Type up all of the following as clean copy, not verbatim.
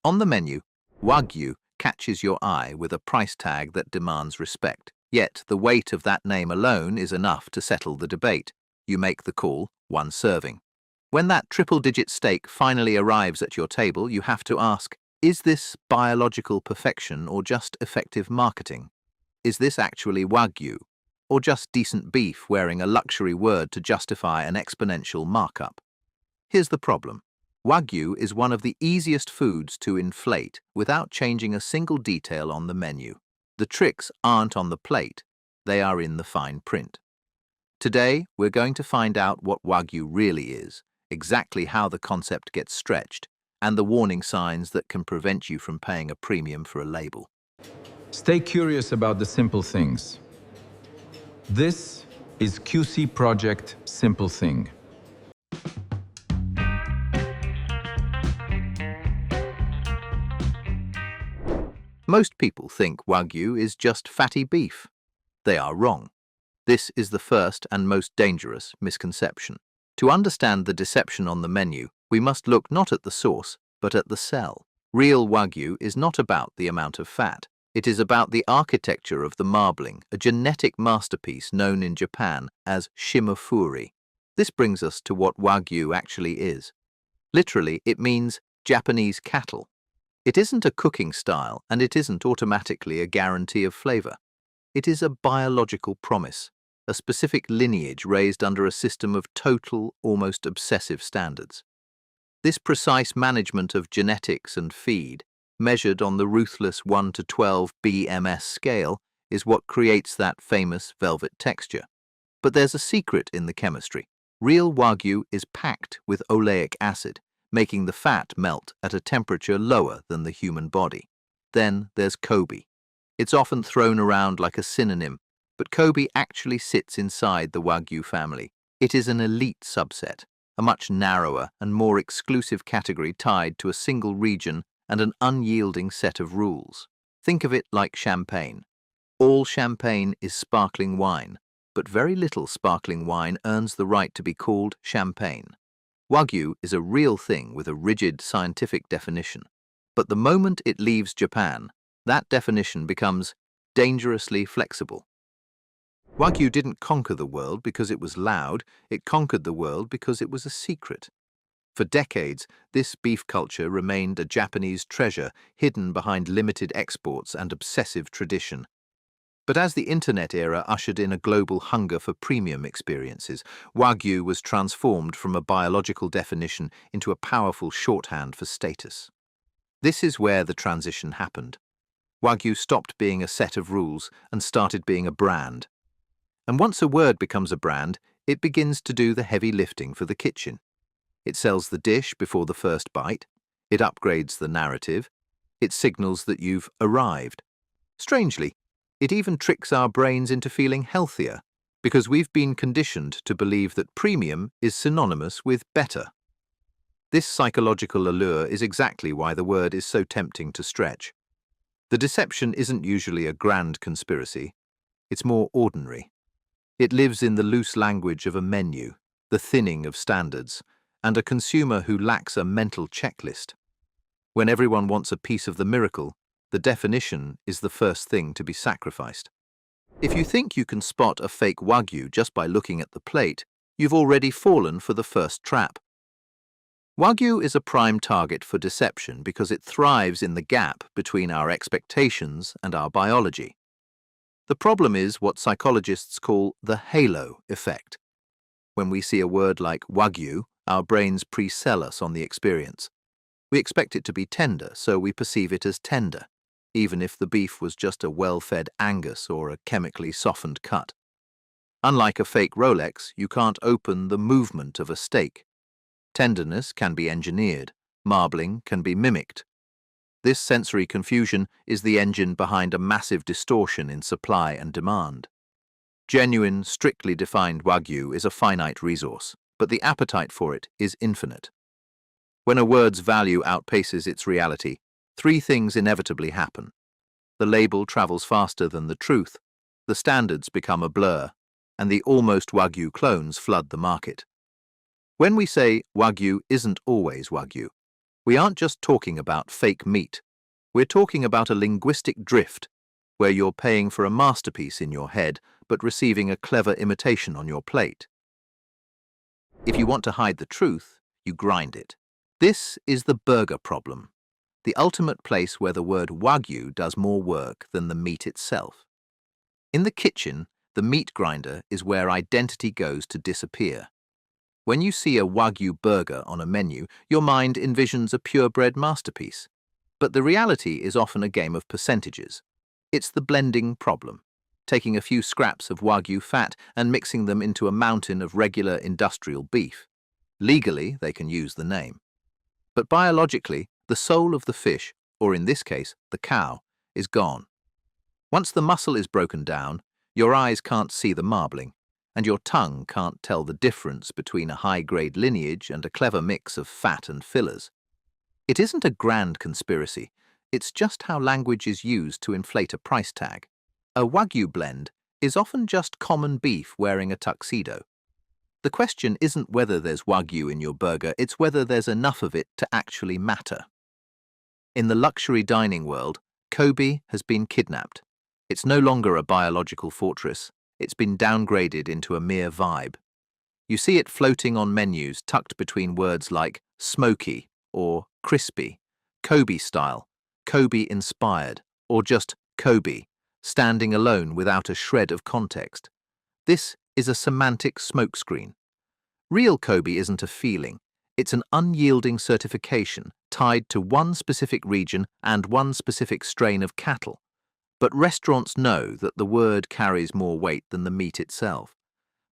On the menu, Wagyu catches your eye with a price tag that demands respect. Yet the weight of that name alone is enough to settle the debate. You make the call, one serving. When that triple-digit steak finally arrives at your table, you have to ask, is this biological perfection or just effective marketing? Is this actually Wagyu, or just decent beef wearing a luxury word to justify an exponential markup? Here's the problem. Wagyu is one of the easiest foods to inflate without changing a single detail on the menu. The tricks aren't on the plate, they are in the fine print. Today, we're going to find out what Wagyu really is, exactly how the concept gets stretched, and the warning signs that can prevent you from paying a premium for a label. Stay curious about the simple things. This is QC Project Simple Thing. Most people think Wagyu is just fatty beef. They are wrong. This is the first and most dangerous misconception. To understand the deception on the menu, we must look not at the source, but at the cell. Real Wagyu is not about the amount of fat. It is about the architecture of the marbling, a genetic masterpiece known in Japan as Shimofuri. This brings us to what Wagyu actually is. Literally, it means Japanese cattle. It isn't a cooking style, and it isn't automatically a guarantee of flavor. It is a biological promise, a specific lineage raised under a system of total, almost obsessive standards. This precise management of genetics and feed, measured on the ruthless 1 to 12 BMS scale, is what creates that famous velvet texture. But there's a secret in the chemistry. Real Wagyu is packed with oleic acid, making the fat melt at a temperature lower than the human body. Then there's Kobe. It's often thrown around like a synonym, but Kobe actually sits inside the Wagyu family. It is an elite subset, a much narrower and more exclusive category tied to a single region and an unyielding set of rules. Think of it like champagne. All champagne is sparkling wine, but very little sparkling wine earns the right to be called champagne. Wagyu is a real thing with a rigid scientific definition. But the moment it leaves Japan, that definition becomes dangerously flexible. Wagyu didn't conquer the world because it was loud, it conquered the world because it was a secret. For decades, this beef culture remained a Japanese treasure hidden behind limited exports and obsessive tradition. But as the internet era ushered in a global hunger for premium experiences, Wagyu was transformed from a biological definition into a powerful shorthand for status. This is where the transition happened. Wagyu stopped being a set of rules and started being a brand. And once a word becomes a brand, it begins to do the heavy lifting for the kitchen. It sells the dish before the first bite. It upgrades the narrative. It signals that you've arrived. Strangely, it even tricks our brains into feeling healthier, because we've been conditioned to believe that premium is synonymous with better. This psychological allure is exactly why the word is so tempting to stretch. The deception isn't usually a grand conspiracy. It's more ordinary. It lives in the loose language of a menu, the thinning of standards, and a consumer who lacks a mental checklist. When everyone wants a piece of the miracle, the definition is the first thing to be sacrificed. If you think you can spot a fake Wagyu just by looking at the plate, you've already fallen for the first trap. Wagyu is a prime target for deception because it thrives in the gap between our expectations and our biology. The problem is what psychologists call the halo effect. When we see a word like Wagyu, our brains pre-sell us on the experience. We expect it to be tender, so we perceive it as tender, even if the beef was just a well-fed Angus or a chemically softened cut. Unlike a fake Rolex, you can't open the movement of a steak. Tenderness can be engineered, marbling can be mimicked. This sensory confusion is the engine behind a massive distortion in supply and demand. Genuine, strictly defined Wagyu is a finite resource, but the appetite for it is infinite. When a word's value outpaces its reality, three things inevitably happen. The label travels faster than the truth, the standards become a blur, and the almost Wagyu clones flood the market. When we say Wagyu isn't always Wagyu, We aren't just talking about fake meat. We're talking about a linguistic drift where you're paying for a masterpiece in your head but receiving a clever imitation on your plate. If you want to hide the truth, you grind it. This is the burger problem, the ultimate place where the word Wagyu does more work than the meat itself. In the kitchen, the meat grinder is where identity goes to disappear. When you see a Wagyu burger on a menu, your mind envisions a purebred masterpiece. But the reality is often a game of percentages. It's the blending problem, taking a few scraps of Wagyu fat and mixing them into a mountain of regular industrial beef. Legally, they can use the name. But biologically, the soul of the fish, or in this case, the cow, is gone. Once the muscle is broken down, your eyes can't see the marbling, and your tongue can't tell the difference between a high-grade lineage and a clever mix of fat and fillers. It isn't a grand conspiracy, it's just how language is used to inflate a price tag. A Wagyu blend is often just common beef wearing a tuxedo. The question isn't whether there's Wagyu in your burger, it's whether there's enough of it to actually matter. In the luxury dining world, Kobe has been kidnapped. It's no longer a biological fortress, it's been downgraded into a mere vibe. You see it floating on menus tucked between words like smoky or crispy, Kobe style, Kobe inspired, or just Kobe, standing alone without a shred of context. This is a semantic smokescreen. Real Kobe isn't a feeling, it's an unyielding certification tied to one specific region and one specific strain of cattle. But restaurants know that the word carries more weight than the meat itself.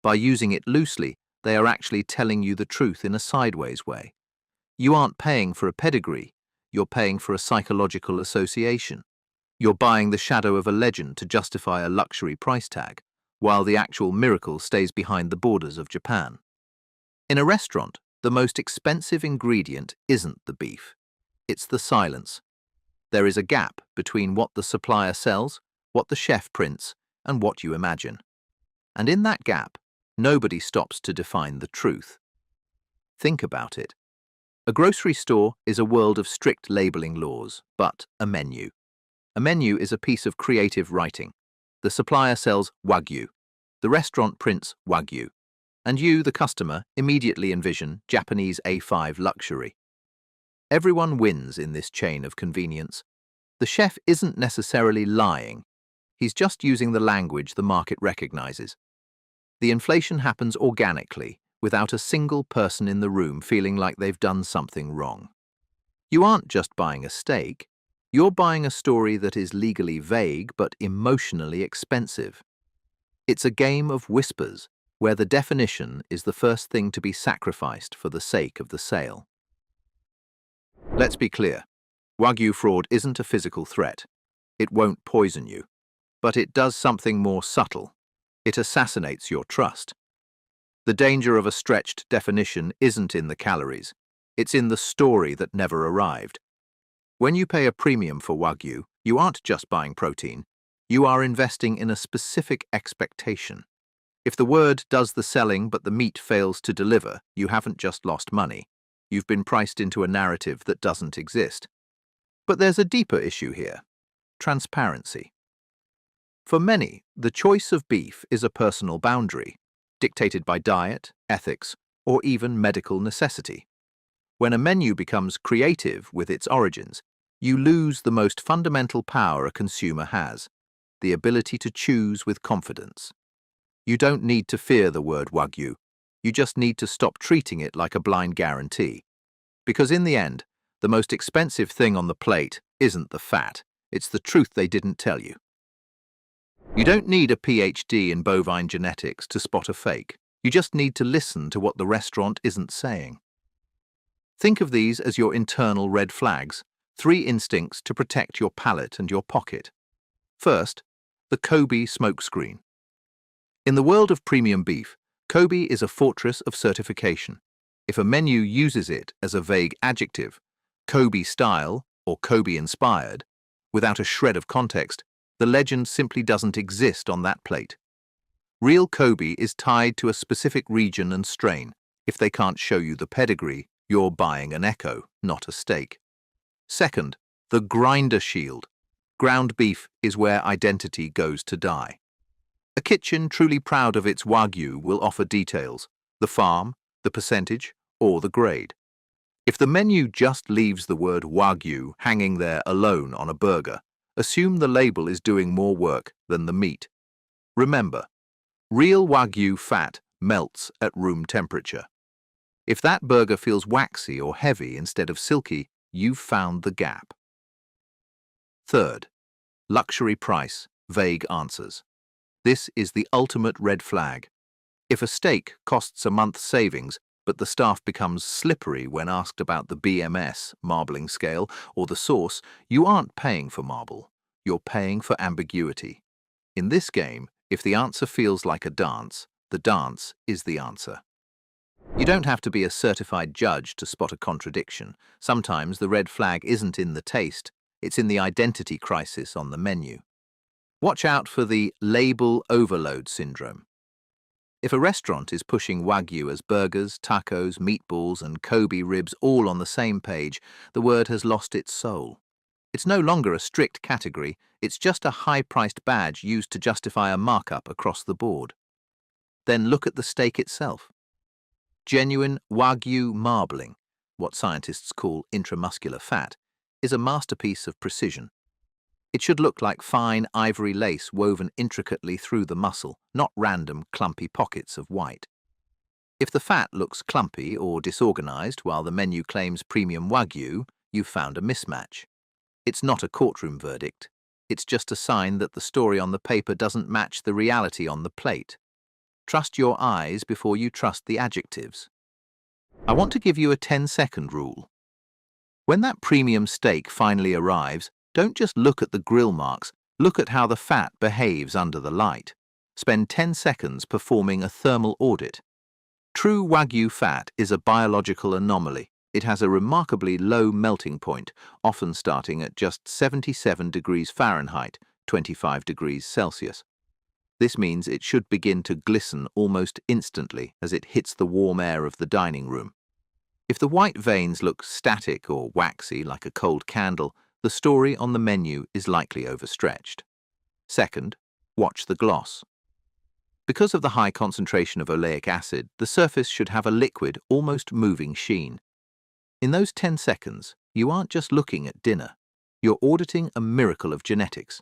By using it loosely, they are actually telling you the truth in a sideways way. You aren't paying for a pedigree, you're paying for a psychological association. You're buying the shadow of a legend to justify a luxury price tag, while the actual miracle stays behind the borders of Japan. In a restaurant, the most expensive ingredient isn't the beef, it's the silence. There is a gap between what the supplier sells, what the chef prints, and what you imagine. And in that gap, nobody stops to define the truth. Think about it. A grocery store is a world of strict labeling laws, but a menu. A menu is a piece of creative writing. The supplier sells Wagyu. The restaurant prints Wagyu. And you, the customer, immediately envision Japanese A5 luxury. Everyone wins in this chain of convenience. The chef isn't necessarily lying. He's just using the language the market recognizes. The inflation happens organically, without a single person in the room feeling like they've done something wrong. You aren't just buying a steak, you're buying a story that is legally vague but emotionally expensive. It's a game of whispers, where the definition is the first thing to be sacrificed for the sake of the sale. Let's be clear, Wagyu fraud isn't a physical threat. It won't poison you. But it does something more subtle. It assassinates your trust. The danger of a stretched definition isn't in the calories. It's in the story that never arrived. When you pay a premium for Wagyu, you aren't just buying protein. You are investing in a specific expectation. If the word does the selling but the meat fails to deliver, you haven't just lost money. You've been priced into a narrative that doesn't exist. But there's a deeper issue here: transparency. For many, the choice of beef is a personal boundary, dictated by diet, ethics, or even medical necessity. When a menu becomes creative with its origins, you lose the most fundamental power a consumer has: the ability to choose with confidence. You don't need to fear the word Wagyu. You just need to stop treating it like a blind guarantee. Because in the end, the most expensive thing on the plate isn't the fat, it's the truth they didn't tell you. You don't need a PhD in bovine genetics to spot a fake. You just need to listen to what the restaurant isn't saying. Think of these as your internal red flags, 3 instincts to protect your palate and your pocket. First, the Kobe smokescreen. In the world of premium beef, Kobe is a fortress of certification. If a menu uses it as a vague adjective, Kobe style or Kobe inspired, without a shred of context, the legend simply doesn't exist on that plate. Real Kobe is tied to a specific region and strain. If they can't show you the pedigree, You're buying an echo, not a steak. Second, the grinder shield. Ground beef is where identity goes to die. A kitchen truly proud of its Wagyu will offer details, the farm, the percentage, or the grade. If the menu just leaves the word Wagyu hanging there alone on a burger, assume the label is doing more work than the meat. Remember, real Wagyu fat melts at room temperature. If that burger feels waxy or heavy instead of silky, you've found the gap. Third, luxury price, vague answers. This is the ultimate red flag. If a steak costs a month's savings, but the staff becomes slippery when asked about the BMS, marbling scale, or the sauce, you aren't paying for marble. You're paying for ambiguity. In this game, if the answer feels like a dance, the dance is the answer. You don't have to be a certified judge to spot a contradiction. Sometimes the red flag isn't in the taste, it's in the identity crisis on the menu. Watch out for the label overload syndrome. If a restaurant is pushing Wagyu as burgers, tacos, meatballs, and Kobe ribs all on the same page, the word has lost its soul. It's no longer a strict category, it's just a high-priced badge used to justify a markup across the board. Then look at the steak itself. Genuine Wagyu marbling, what scientists call intramuscular fat, is a masterpiece of precision. It should look like fine ivory lace woven intricately through the muscle, not random clumpy pockets of white. If the fat looks clumpy or disorganized while the menu claims premium Wagyu, you've found a mismatch. It's not a courtroom verdict. It's just a sign that the story on the paper doesn't match the reality on the plate. Trust your eyes before you trust the adjectives. I want to give you a 10-second rule. When that premium steak finally arrives, don't just look at the grill marks, look at how the fat behaves under the light. Spend 10 seconds performing a thermal audit. True Wagyu fat is a biological anomaly. It has a remarkably low melting point, often starting at just 77 degrees Fahrenheit, 25 degrees Celsius. This means it should begin to glisten almost instantly as it hits the warm air of the dining room. If the white veins look static or waxy like a cold candle, the story on the menu is likely overstretched. Second, watch the gloss. Because of the high concentration of oleic acid, the surface should have a liquid, almost moving sheen. In those 10 seconds, you aren't just looking at dinner. You're auditing a miracle of genetics.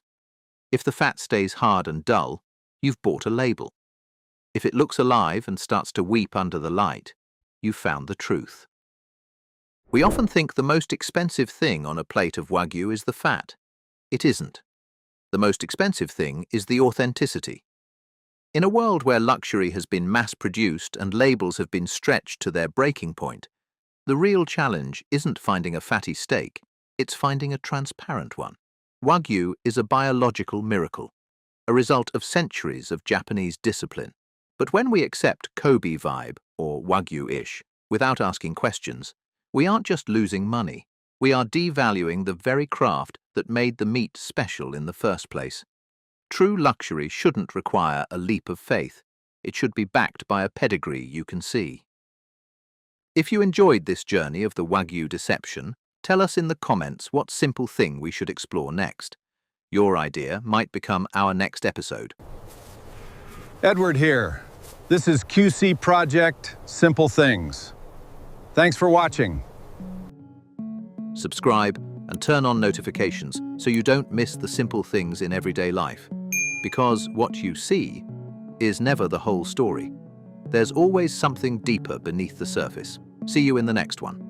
If the fat stays hard and dull, you've bought a label. If it looks alive and starts to weep under the light, you've found the truth. We often think the most expensive thing on a plate of Wagyu is the fat. It isn't. The most expensive thing is the authenticity. In a world where luxury has been mass-produced and labels have been stretched to their breaking point, the real challenge isn't finding a fatty steak, it's finding a transparent one. Wagyu is a biological miracle, a result of centuries of Japanese discipline. But when we accept Kobe vibe, or Wagyu-ish, without asking questions, we aren't just losing money, we are devaluing the very craft that made the meat special in the first place. True luxury shouldn't require a leap of faith. It should be backed by a pedigree you can see. If you enjoyed this journey of the Wagyu deception, tell us in the comments what simple thing we should explore next. Your idea might become our next episode. Edward here. This is QC Project Simple Things. Thanks for watching. Subscribe and turn on notifications so you don't miss the simple things in everyday life. Because what you see is never the whole story. There's always something deeper beneath the surface. See you in the next one.